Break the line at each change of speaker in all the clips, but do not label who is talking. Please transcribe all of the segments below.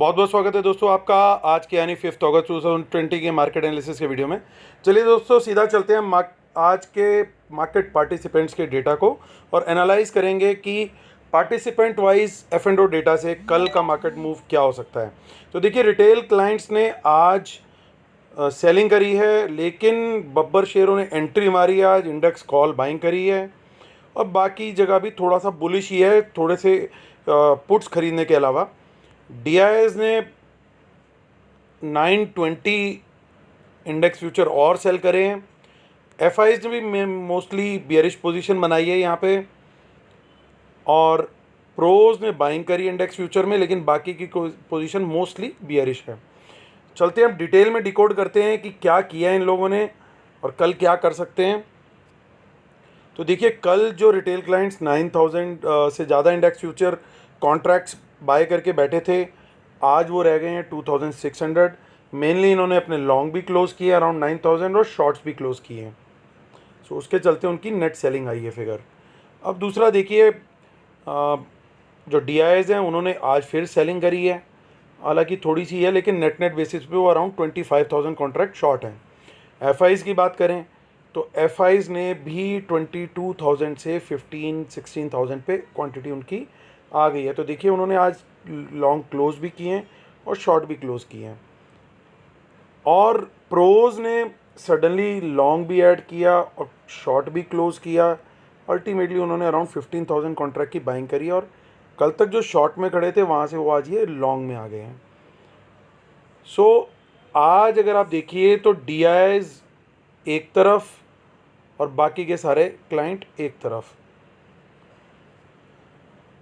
बहुत बहुत स्वागत है दोस्तों आपका आज के यानी 5 अगस्त 2020 के मार्केट एनालिसिस के वीडियो में। चलिए दोस्तों सीधा चलते हैं आज के मार्केट पार्टिसिपेंट्स के डेटा को और एनालाइज करेंगे कि participant wise F and O data से कल का मार्केट मूव क्या हो सकता है। तो देखिए रिटेल क्लाइंट्स ने आज सेलिंग करी है, लेकिन बब्बर शेयरों ने एंट्री मारी है, आज इंडेक्स कॉल बाइंग करी है और बाकी जगह भी थोड़ा सा बुलिश ही है, थोड़े से पुट्स खरीदने के अलावा। डीआईएस ने 920 इंडेक्स फ्यूचर और सेल करे हैं। एफआईज ने भी मोस्टली बियरिश पोजीशन बनाई है यहाँ पे, और प्रोज ने बाइंग करी इंडेक्स फ्यूचर में, लेकिन बाकी की पोजीशन मोस्टली बियरिश है। चलते हैं अब डिटेल में डिकोड करते हैं कि क्या किया है इन लोगों ने और कल क्या कर सकते हैं। तो देखिए कल जो रिटेल क्लाइंट्स 9000 से ज़्यादा इंडेक्स फ्यूचर कॉन्ट्रैक्ट्स बाय करके बैठे थे, आज वो रह गए हैं 2600। मेनली इन्होंने अपने लॉन्ग भी क्लोज किए अराउंड 9000 और शॉर्ट्स भी क्लोज किए हैं। सो उसके चलते उनकी नेट सेलिंग आई है फिगर। अब दूसरा देखिए, जो डीआईएस हैं उन्होंने आज फिर सेलिंग करी है, हालांकि थोड़ी सी है, लेकिन नेट नेट बेसिस पे वो अराउंड 25,000 कॉन्ट्रैक्ट शॉर्ट हैं। एफआईज की बात करें तो एफआईज ने भी 22,000 से 15-16,000 पे क्वांटिटी उनकी आ गई है। तो देखिए उन्होंने आज लॉन्ग क्लोज भी किए हैं और शॉर्ट भी क्लोज किए हैं। और प्रोज ने सडनली लॉन्ग भी ऐड किया और शॉर्ट भी क्लोज किया। अल्टीमेटली उन्होंने अराउंड 15,000 कॉन्ट्रैक्ट की बाइंग करी और कल तक जो शॉर्ट में खड़े थे वहाँ से वो आज ये लॉन्ग में आ गए हैं। सो आज अगर आप देखिए तो डीआईएस एक तरफ और बाकी के सारे क्लाइंट एक तरफ।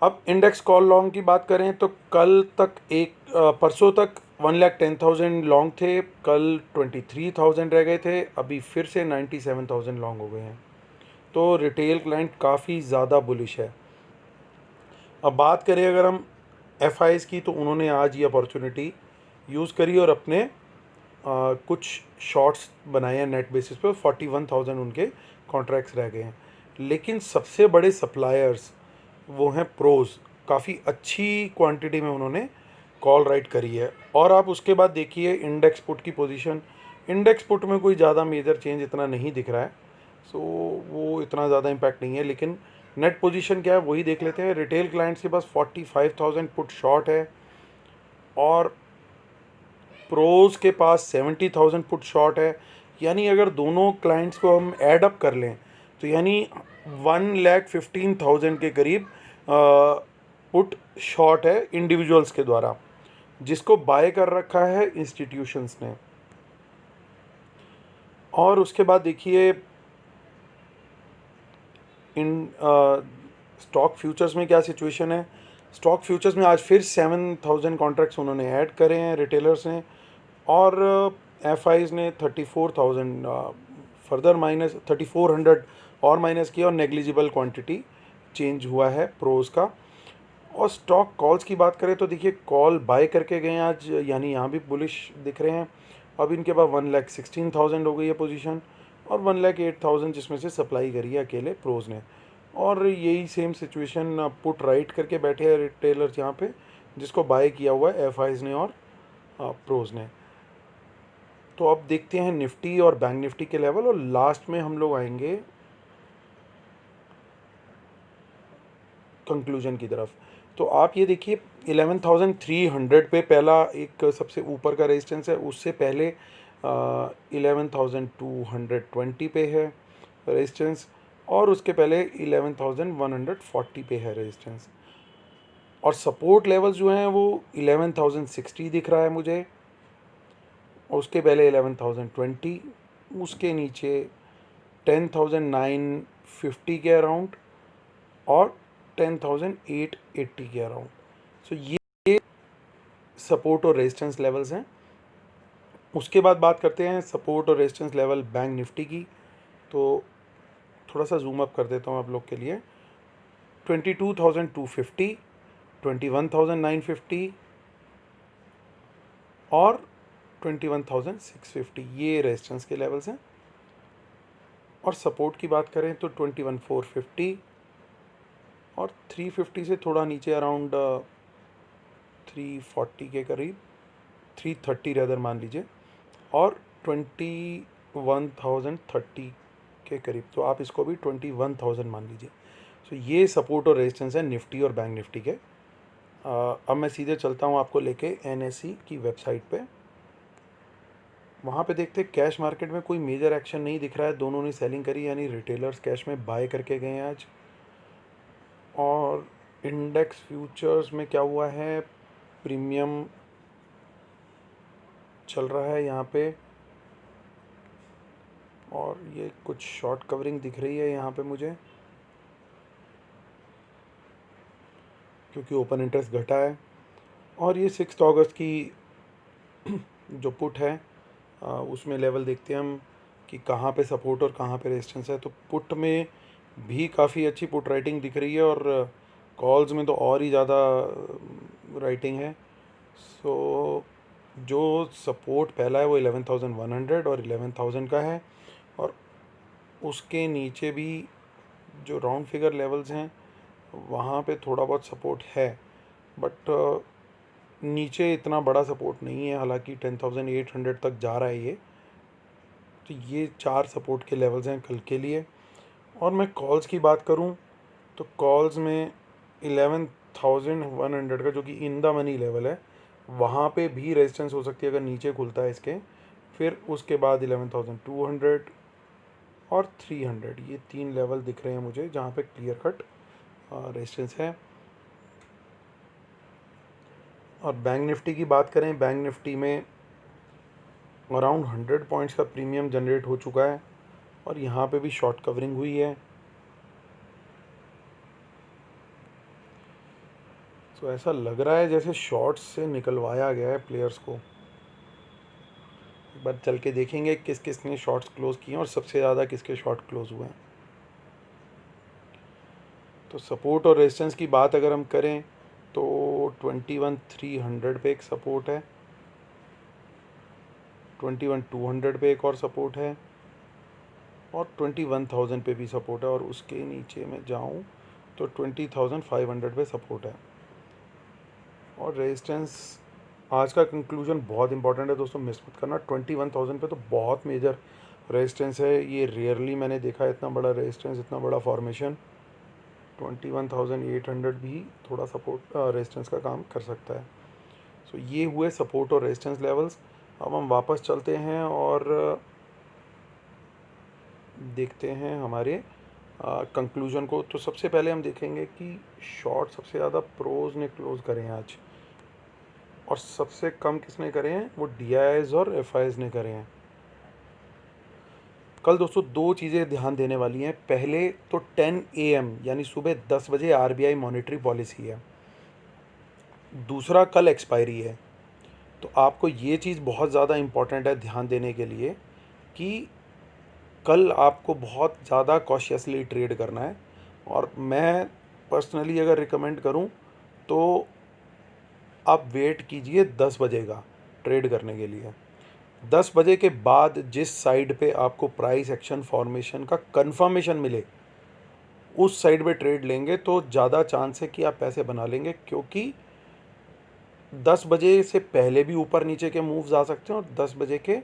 अब इंडेक्स कॉल लॉन्ग की बात करें तो कल तक परसों तक 1,10,000 लॉन्ग थे, कल 23,000 रह गए थे, अभी फिर से 97,000 लॉन्ग हो गए हैं। तो रिटेल क्लाइंट काफ़ी ज़्यादा बुलिश है। अब बात करें अगर हम एफआईज की, तो उन्होंने आज ये अपॉर्चुनिटी यूज़ करी और अपने कुछ शॉर्ट्स बनाए हैं नेट बेसिस पे। 41,000 उनके कॉन्ट्रैक्ट्स रह गए हैं। लेकिन सबसे बड़े सप्लायर्स वो हैं प्रोज, काफ़ी अच्छी क्वांटिटी में उन्होंने कॉल राइट करी है। और आप उसके बाद देखिए इंडेक्स पुट की पोजीशन, इंडेक्स पुट में कोई ज़्यादा मेजर चेंज इतना नहीं दिख रहा है, सो वो इतना ज़्यादा इम्पैक्ट नहीं है। लेकिन नेट पोजीशन क्या है वही देख लेते हैं। रिटेल क्लाइंट्स के पास 45,000 पुट शॉर्ट है और प्रोज के पास 70,000 पुट शॉर्ट है। यानी अगर दोनों क्लाइंट्स को हम ऐड अप कर लें तो यानी 1,15,000 के करीब पुट शॉर्ट है इंडिविजुअल्स के द्वारा, जिसको बाय कर रखा है इंस्टीट्यूशंस ने। और उसके बाद देखिए इन स्टॉक फ्यूचर्स में क्या सिचुएशन है। स्टॉक फ्यूचर्स में आज फिर 7,000 कॉन्ट्रैक्ट्स उन्होंने ऐड करे हैं रिटेलर्स ने, और एफआईज ने 34,000 फर्दर माइनस 3,400 और माइनस किया और नेग्लिजिबल क्वांटिटी चेंज हुआ है प्रोज का। और स्टॉक कॉल्स की बात करें तो देखिए कॉल बाय करके गए हैं आज, यानी यहाँ भी बुलिश दिख रहे हैं। अब इनके पास 1,16,000 हो गई है पोजीशन और 1,08,000 जिसमें से सप्लाई करी है अकेले प्रोज ने। और यही सेम सिचुएशन पुट राइट करके बैठे हैं रिटेलर्स यहाँ पे, जिसको बाय किया हुआ है एफआईज ने और प्रोज ने। तो अब देखते हैं निफ्टी और बैंक निफ्टी के लेवल, और लास्ट में हम लोग आएंगे कंक्लूजन की तरफ। तो आप ये देखिए 11,300 पे पहला एक सबसे ऊपर का रेजिस्टेंस है, उससे पहले 11,220 पे है रेजिस्टेंस, और उसके पहले 11,140 पे है रेजिस्टेंस। और सपोर्ट लेवल्स जो हैं वो 11,060 दिख रहा है मुझे, उसके पहले 11,020, उसके नीचे 10,950 के अराउंड और 10,880 के अराउंड। सो ये सपोर्ट और रेजिस्टेंस लेवल्स हैं। उसके बाद बात करते हैं सपोर्ट और रेजिस्टेंस लेवल बैंक निफ्टी की। तो थोड़ा सा जूम अप कर देता हूँ आप लोग के लिए। 22,250, 21,950 और 21,650 ये रेजिस्टेंस के लेवल्स हैं। और सपोर्ट की बात करें तो 21,450 और 350 से थोड़ा नीचे अराउंड 340 के करीब, 330 रदर मान लीजिए, और 21,030 के करीब, तो आप इसको भी 21,000 मान लीजिए। सो ये सपोर्ट और रेजिस्टेंस है निफ्टी और बैंक निफ्टी के। अब मैं सीधे चलता हूँ आपको लेके NSE की वेबसाइट पे। वहाँ पे देखते कैश मार्केट में कोई मेजर एक्शन नहीं दिख रहा है, दोनों ने सेलिंग करी, यानी रिटेलर्स कैश में बाय करके गए हैं आज। और इंडेक्स फ्यूचर्स में क्या हुआ है, प्रीमियम चल रहा है यहाँ पे, और ये कुछ शॉर्ट कवरिंग दिख रही है यहाँ पे मुझे, क्योंकि ओपन इंटरेस्ट घटा है। और ये 6 अगस्त की जो पुट है उसमें लेवल देखते हैं हम कि कहाँ पे सपोर्ट और कहाँ पे रेजिस्टेंस है। तो पुट में भी काफ़ी अच्छी पुट राइटिंग दिख रही है, और कॉल्स में तो और ही ज़्यादा राइटिंग है। सो जो सपोर्ट पहला है वो 11,100 और 11,000 का है, और उसके नीचे भी जो राउंड फिगर लेवल्स हैं वहाँ पे थोड़ा बहुत सपोर्ट है, बट नीचे इतना बड़ा सपोर्ट नहीं है, हालांकि 10,800 तक जा रहा है ये। तो ये 4 सपोर्ट के लेवल्स हैं कल के लिए। और मैं कॉल्स की बात करूं तो कॉल्स में 11,100 का, जो कि इन द मनी लेवल है, वहाँ पे भी रेजिस्टेंस हो सकती है अगर नीचे खुलता है इसके। फिर उसके बाद 11,200 और 300, ये 3 लेवल दिख रहे हैं मुझे जहाँ पे क्लियर कट रेजिस्टेंस है। और बैंक निफ्टी की बात करें, बैंक निफ्टी में अराउंड 100 पॉइंट्स का प्रीमियम जनरेट हो चुका है, और यहाँ पे भी शॉर्ट कवरिंग हुई है। तो ऐसा लग रहा है जैसे शॉर्ट्स से निकलवाया गया है प्लेयर्स को। एक बार चल के देखेंगे किस किस ने शॉर्ट्स क्लोज किए हैं और सबसे ज़्यादा किसके शॉर्ट क्लोज हुए हैं। तो सपोर्ट और रेजिस्टेंस की बात अगर हम करें तो 21,300 पे एक सपोर्ट है, 21,200 पे एक और सपोर्ट है, और 21,000 पे भी सपोर्ट है, और उसके नीचे में जाऊं तो 20,500 पे सपोर्ट है। और रेजिस्टेंस, आज का कंक्लूजन बहुत इंपॉर्टेंट है दोस्तों, मिस मत करना। 21,000 पे तो बहुत मेजर रेजिस्टेंस है, ये रेयरली मैंने देखा है इतना बड़ा रेजिस्टेंस, इतना बड़ा फॉर्मेशन। 21,800 भी थोड़ा सपोर्ट रेजिस्टेंस का काम कर सकता है। सो ये हुए सपोर्ट और रेजिस्टेंस लेवल्स। अब हम वापस चलते हैं और देखते हैं हमारे कंक्लूजन को। तो सबसे पहले हम देखेंगे कि शॉर्ट सबसे ज़्यादा प्रोज ने क्लोज करे हैं आज, और सबसे कम किसने करे हैं, वो DIIs और FIs ने करे हैं। कल दोस्तों 2 चीज़ें ध्यान देने वाली हैं। पहले तो 10 AM यानी सुबह 10 बजे RBI मॉनेटरी पॉलिसी है, दूसरा कल एक्सपायरी है। तो आपको ये चीज़ बहुत ज़्यादा इम्पॉर्टेंट है ध्यान देने के लिए कि कल आपको बहुत ज़्यादा कॉशियसली ट्रेड करना है। और मैं पर्सनली अगर रिकमेंड करूं तो आप वेट कीजिए 10 बजे का ट्रेड करने के लिए। 10 बजे के बाद जिस साइड पे आपको प्राइस एक्शन फॉर्मेशन का कंफर्मेशन मिले उस साइड पे ट्रेड लेंगे तो ज़्यादा चांस है कि आप पैसे बना लेंगे, क्योंकि 10 बजे से पहले भी ऊपर नीचे के मूव्स आ सकते हैं, और 10 बजे के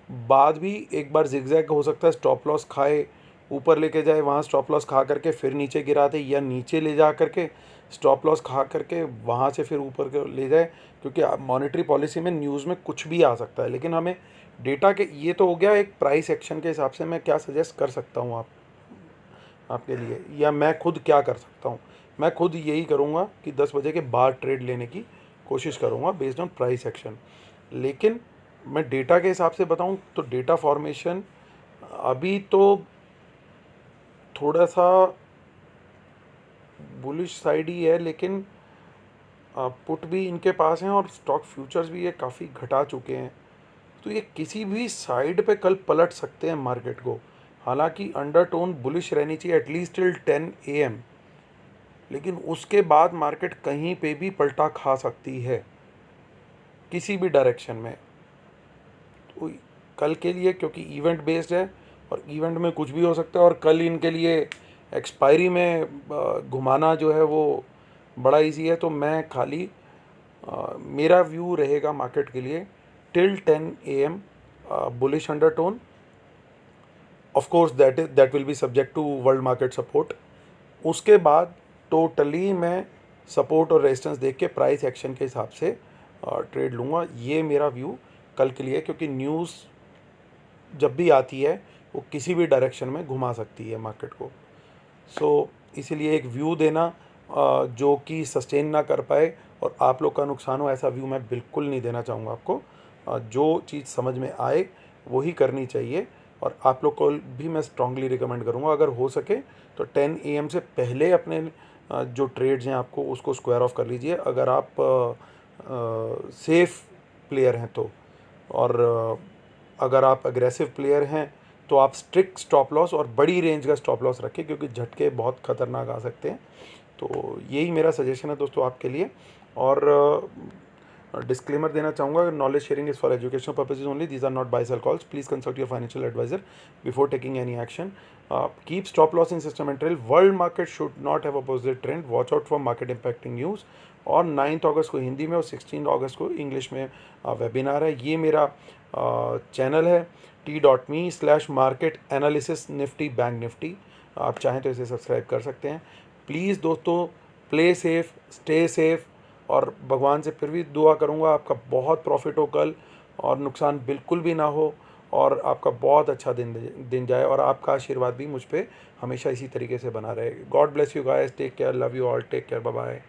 बाद भी एक बार जिगजैग हो सकता है, स्टॉप लॉस खाए ऊपर लेके जाए, वहाँ स्टॉप लॉस खा करके फिर नीचे गिरा दे, या नीचे ले जा करके स्टॉप लॉस खा करके वहाँ से फिर ऊपर के ले जाए। क्योंकि मॉनेटरी पॉलिसी में न्यूज़ में कुछ भी आ सकता है, लेकिन हमें डेटा के, ये तो हो गया एक प्राइस एक्शन के हिसाब से मैं क्या सजेस्ट कर सकता हूँ आपके लिए, या मैं खुद क्या कर सकता हूँ। मैं खुद यही करूँगा कि 10 बजे के बाद ट्रेड लेने की कोशिश करूँगा बेस्ड ऑन प्राइस एक्शन। लेकिन मैं डेटा के हिसाब से बताऊँ तो डेटा फॉर्मेशन अभी तो थोड़ा सा बुलिश साइड ही है, लेकिन पुट भी इनके पास हैं और स्टॉक फ्यूचर्स भी ये काफ़ी घटा चुके हैं। तो ये किसी भी साइड पे कल पलट सकते हैं मार्केट को। हालांकि अंडरटोन बुलिश रहनी चाहिए एटलीस्ट टिल 10 AM, लेकिन उसके बाद मार्केट कहीं पे भी पलटा खा सकती है किसी भी डायरेक्शन में। तो कल के लिए, क्योंकि इवेंट बेस्ड है और इवेंट में कुछ भी हो सकता है, और कल इनके लिए एक्सपायरी में घुमाना जो है वो बड़ा इजी है, तो मैं खाली मेरा व्यू रहेगा मार्केट के लिए till 10 AM bullish undertone. Of course that will be subject to world market support. उसके बाद टोटली मैं सपोर्ट और रेजिस्टेंस देख के प्राइस एक्शन के हिसाब से ट्रेड लूँगा. ये मेरा व्यू कल के लिए, क्योंकि न्यूज़ जब भी आती है वो किसी भी डायरेक्शन में घुमा सकती है मार्केट को. सो इसीलिए एक व्यू देना जो कि सस्टेन ना कर पाए और आप लोग का नुकसान हो, ऐसा व्यू मैं बिल्कुल नहीं देना चाहूँगा आपको. जो चीज़ समझ में आए वही करनी चाहिए. और आप लोग को भी मैं स्ट्रांगली रिकमेंड करूँगा, अगर हो सके तो 10 AM से पहले अपने जो ट्रेड्स हैं आपको उसको स्क्वायर ऑफ कर लीजिए, अगर आप सेफ प्लेयर हैं तो. और अगर आप अग्रेसिव प्लेयर हैं तो आप स्ट्रिक्ट स्टॉप लॉस और बड़ी रेंज का स्टॉप लॉस रखें, क्योंकि झटके बहुत ख़तरनाक आ सकते हैं. तो यही मेरा सजेशन है दोस्तों आपके लिए. और डिस्क्लेमर देना चाहूँगा, knowledge sharing is for educational purposes only, these are not buy sell calls, please consult your financial adviser before taking any action. Keep stop loss in system and trail. World market should not have opposite trend. Watch out for market impacting news. और 9 अगस्त को हिंदी में और 16 अगस्त को English में webinar है. ये मेरा channel है t.me/market analysis Nifty bank Nifty. आप चाहें तो इसे सब्सक्राइब कर सकते हैं. प्लीज़ दोस्तों, प्ले सेफ, स्टे सेफ. और भगवान से फिर भी दुआ करूँगा आपका बहुत प्रॉफिट हो कल और नुकसान बिल्कुल भी ना हो और आपका बहुत अच्छा दिन जाए. और आपका आशीर्वाद भी मुझ पे हमेशा इसी तरीके से बना रहे. God bless you guys. Take care. Love you all. Take care. Bye bye.